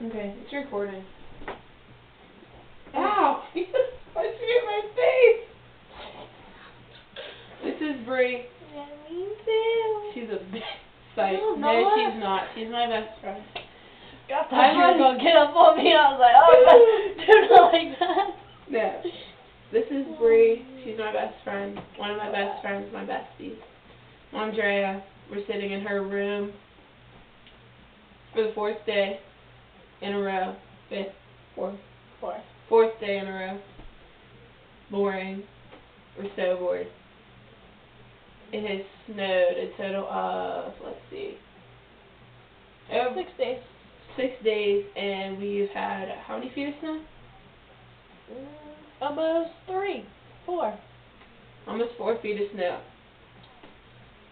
Okay, it's recording. Ow! You just punched me in my face! This is Bree. Yeah, me too. She's a big sight. No, No, not. she's not. She's my best friend. I thought you were going to get up on me. I was like, oh, do not like that. No. This is Bree. She's my best friend. One of my best friends, my besties. Andrea. We're sitting in her room for the fourth day in a row. Fourth day in a row. Boring. We're so bored. It has snowed a total of, let's see, 6 days. 6 days, and we've had how many feet of snow? Almost 3, 4. Almost 4 feet of snow.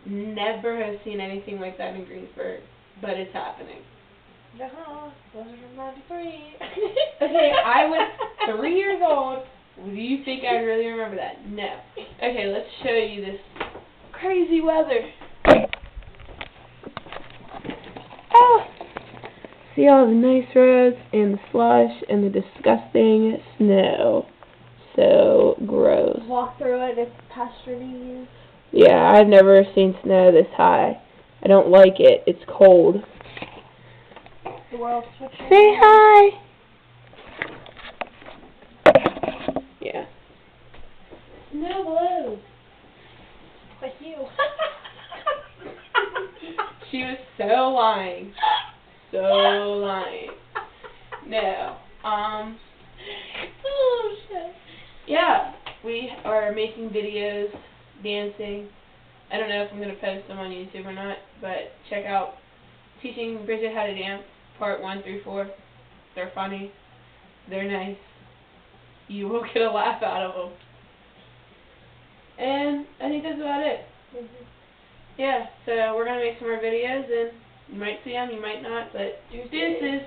Never have seen anything like that in Greensburg, but it's happening. Those are from 93. Okay, I was 3 years old. Do you think I really remember that? No. Okay, let's show you this crazy weather. Oh! See all the nice roads and the slush and the disgusting snow. So gross. Walk through it, it's past your knees. Yeah, I've never seen snow this high. I don't like it. It's cold. The world's switching. Say hi! Yeah. Snow blows. Like you. She was so lying. So lying. No. Oh, shit. Yeah, we are making videos, dancing. I don't know if I'm going to post them on YouTube or not, but check out Teaching Bridget How to Dance, Part 1 through 4. They're funny. They're nice. You will get a laugh out of them. And I think that's about it. Mm-hmm. Yeah, so we're going to make some more videos, and you might see them, you might not, but deuces.